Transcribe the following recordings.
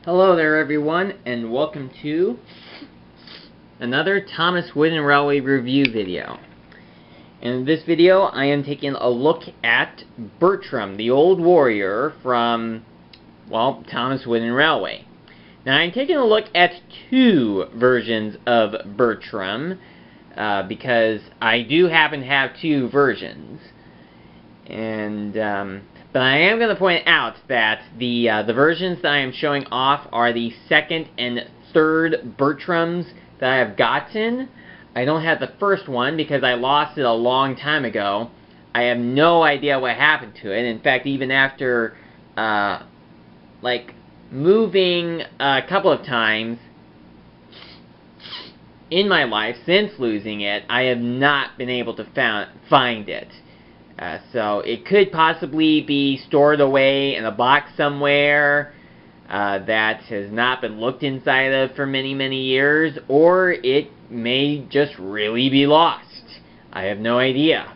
Hello there everyone, and welcome to another Thomas Wooden Railway review video. In this video, I am taking a look at Bertram, the old warrior from, well, Thomas Wooden Railway. Now, I'm taking a look at two versions of Bertram, because I do happen to have two versions. But I am going to point out that the versions that I am showing off are the second and third Bertrams that I have gotten. I don't have the first one because I lost it a long time ago. I have no idea what happened to it. In fact, even after, moving a couple of times in my life since losing it, I have not been able to find it. So it could possibly be stored away in a box somewhere that has not been looked inside of for many, many years, or it may just really be lost. I have no idea.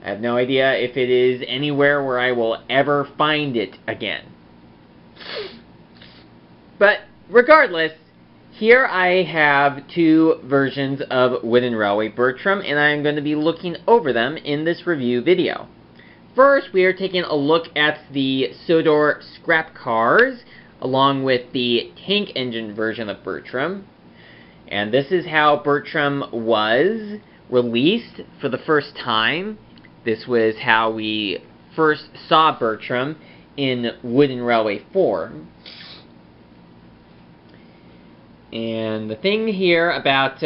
I have no idea if it is anywhere where I will ever find it again. But regardless, here I have two versions of Wooden Railway Bertram, and I am going to be looking over them in this review video. First, we are taking a look at the Sodor scrap cars, along with the tank engine version of Bertram. And this is how Bertram was released for the first time. This was how we first saw Bertram in Wooden Railway form. And the thing here about,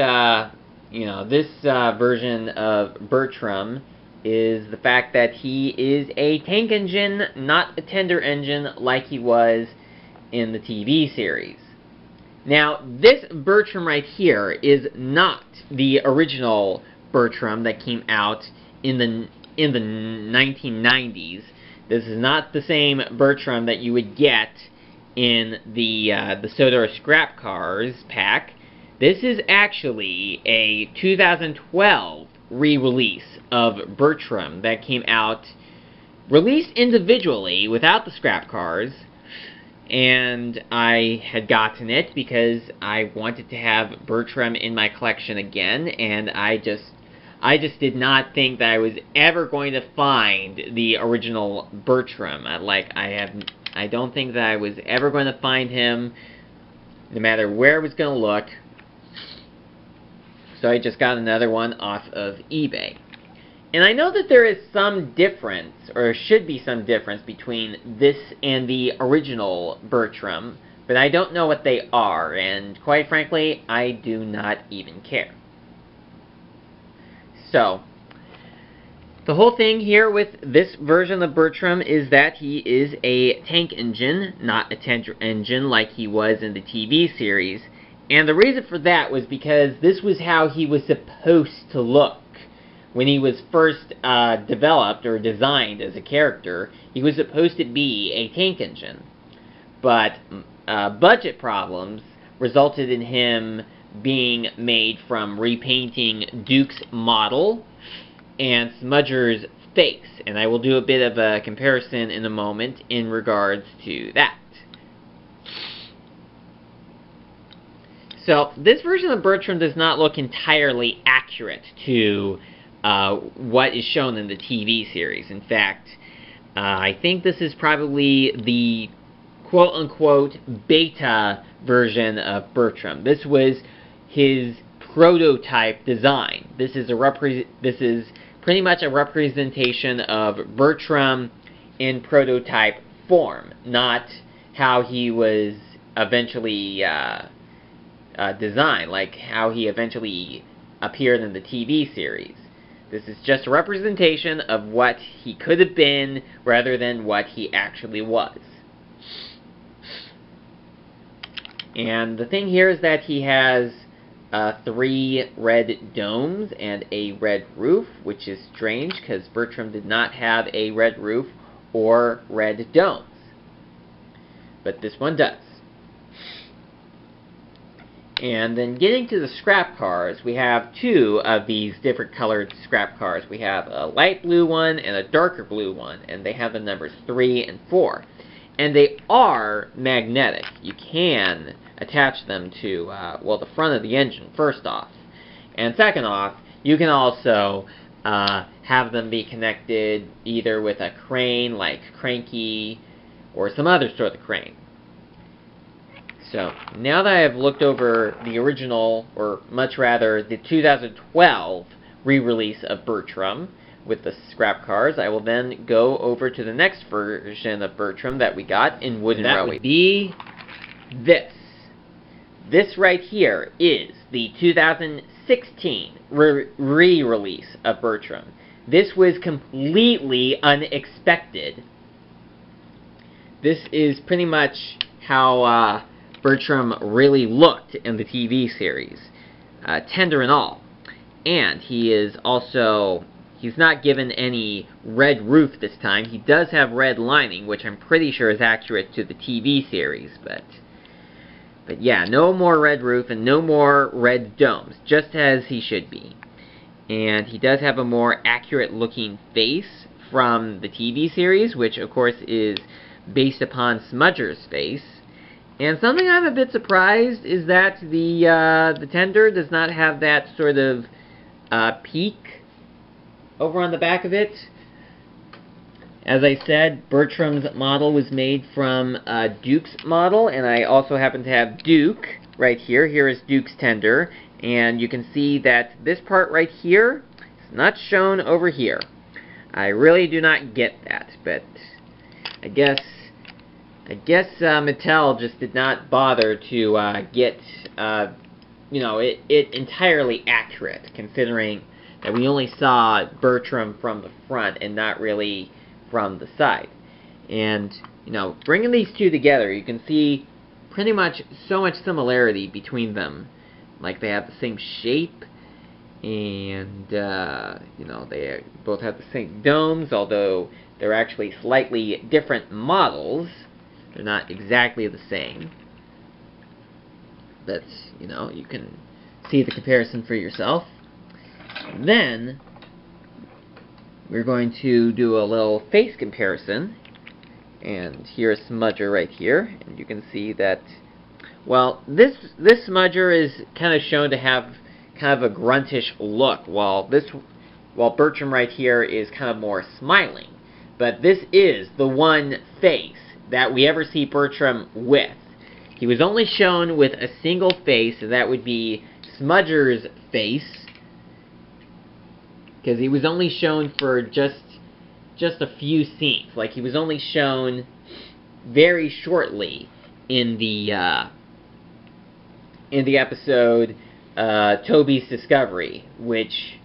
this version of Bertram is the fact that he is a tank engine, not a tender engine like he was in the TV series. Now, this Bertram right here is not the original Bertram that came out in the 1990s. This is not the same Bertram that you would get in the Sodor Scrap Cars pack. This is actually a 2012 re-release of Bertram that came out, released individually without the scrap cars, and I had gotten it because I wanted to have Bertram in my collection again, and I just did not think that I was ever going to find the original Bertram. I don't think that I was ever going to find him, no matter where I was going to look. So I just got another one off of eBay. And I know that there is some difference, or should be some difference, between this and the original Bertram, but I don't know what they are, and quite frankly, I do not even care. So, the whole thing here with this version of Bertram is that he is a tank engine, not a tender engine like he was in the TV series. And the reason for that was because this was how he was supposed to look. When he was first developed or designed as a character, he was supposed to be a tank engine. But budget problems resulted in him being made from repainting Duke's model and Smudger's face, and I will do a bit of a comparison in a moment in regards to that. So, this version of Bertram does not look entirely accurate to what is shown in the TV series. In fact, I think this is probably the quote-unquote beta version of Bertram. This was his prototype design. This is pretty much a representation of Bertram in prototype form, not how he was eventually designed, like how he eventually appeared in the TV series. This is just a representation of what he could have been rather than what he actually was. And the thing here is that he has 3 red domes and a red roof, which is strange because Bertram did not have a red roof or red domes. But this one does. And then getting to the scrap cars, we have 2 of these different colored scrap cars. We have a light blue one and a darker blue one, and they have the numbers 3 and 4. And they are magnetic. You can attach them to, well, the front of the engine, first off. And second off, you can also have them be connected either with a crane, like Cranky, or some other sort of crane. So, now that I have looked over the original, or much rather, the 2012 re-release of Bertram with the scrap cars, I will then go over to the next version of Bertram that we got in Wooden Railway. That would be this. This right here is the 2016 re-release of Bertram. This was completely unexpected. This is pretty much how Bertram really looked in the TV series, tender and all. And he is also, he's not given any red roof this time. He does have red lining, which I'm pretty sure is accurate to the TV series, but yeah, no more red roof and no more red domes, just as he should be. And he does have a more accurate looking face from the TV series, which of course is based upon Smudger's face. And something I'm a bit surprised is that the tender does not have that sort of peak over on the back of it. As I said, Bertram's model was made from Duke's model, and I also happen to have Duke right here. Here is Duke's tender, and you can see that this part right here is not shown over here. I really do not get that, but I guess Mattel just did not bother to get it entirely accurate, considering that we only saw Bertram from the front and not really from the side. And bringing these two together, you can see pretty much so much similarity between them. Like, they have the same shape, and they both have the same domes, although they're actually slightly different models. They're not exactly the same. But, you can see the comparison for yourself. Then, we're going to do a little face comparison. And here's Smudger right here. And you can see that, well, this Smudger is kind of shown to have kind of a gruntish look, while Bertram right here is kind of more smiling. But this is the one face that we ever see Bertram with. He was only shown with a single face, and that would be Smudger's face, because he was only shown for just a few scenes. Like, he was only shown very shortly in the episode Toby's Discovery, which,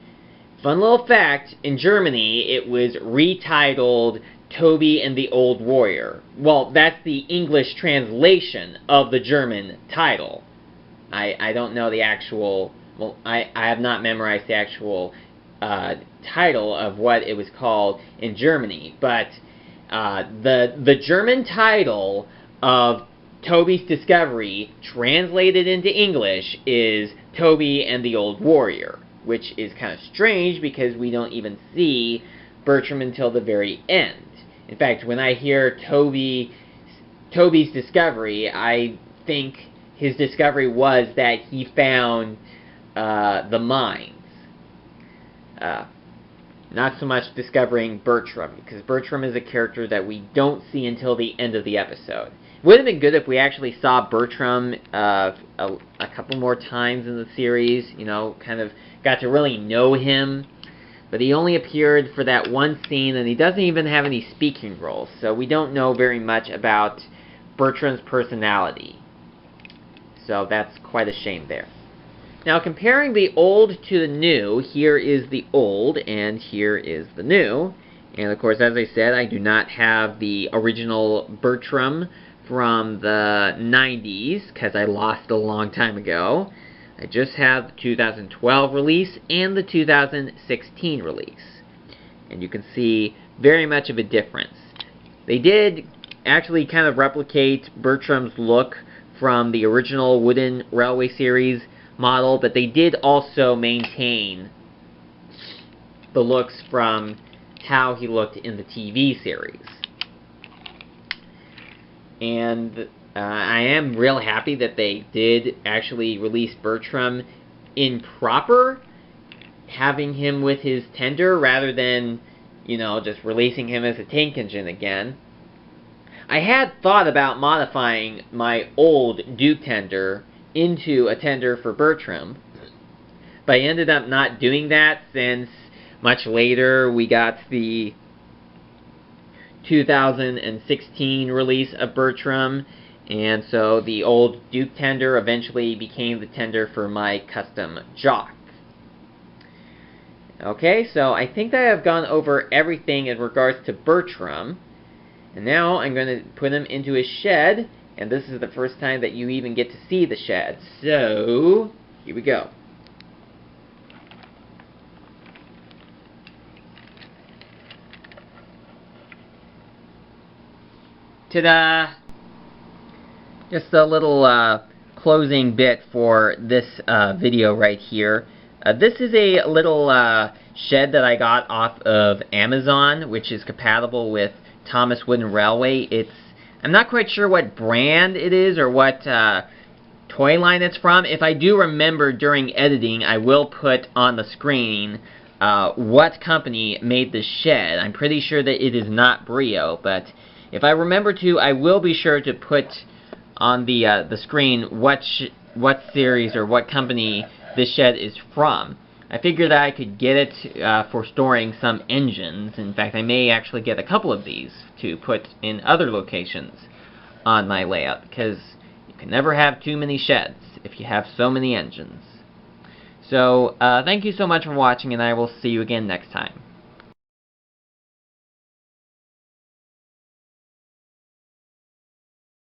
fun little fact, in Germany it was retitled Toby and the Old Warrior. Well, that's the English translation of the German title. I don't know the actual, well, I have not memorized the actual title of what it was called in Germany, but the German title of Toby's Discovery, translated into English, is Toby and the Old Warrior, which is kind of strange because we don't even see Bertram until the very end. In fact, when I hear Toby's discovery, I think his discovery was that he found the mines. Not so much discovering Bertram, because Bertram is a character that we don't see until the end of the episode. It would have been good if we actually saw Bertram a couple more times in the series, kind of got to really know him. But he only appeared for that one scene, and he doesn't even have any speaking roles, so we don't know very much about Bertram's personality. So that's quite a shame there. Now, comparing the old to the new, here is the old, and here is the new. And, of course, as I said, I do not have the original Bertram from the 90s, because I lost it a long time ago. I just have the 2012 release and the 2016 release. And you can see very much of a difference. They did actually kind of replicate Bertram's look from the original Wooden Railway series model, but they did also maintain the looks from how he looked in the TV series. and I am real happy that they did actually release Bertram in proper, having him with his tender rather than, you know, just releasing him as a tank engine again. I had thought about modifying my old Duke tender into a tender for Bertram, but I ended up not doing that since much later we got the 2016 release of Bertram, and so the old Duke tender eventually became the tender for my custom Jock. Okay, so I think that I've gone over everything in regards to Bertram, and now I'm going to put him into his shed, and this is the first time that you even get to see the shed. So, here we go. Ta-da! Just a little closing bit for this video right here. This is a little shed that I got off of Amazon, which is compatible with Thomas Wooden Railway. I'm not quite sure what brand it is or what toy line it's from. If I do remember during editing, I will put on the screen what company made this shed. I'm pretty sure that it is not Brio, but if I remember to, I will be sure to put on the screen what series or what company this shed is from. I figured that I could get it for storing some engines. In fact, I may actually get a couple of these to put in other locations on my layout, because you can never have too many sheds if you have so many engines. So, thank you so much for watching, and I will see you again next time.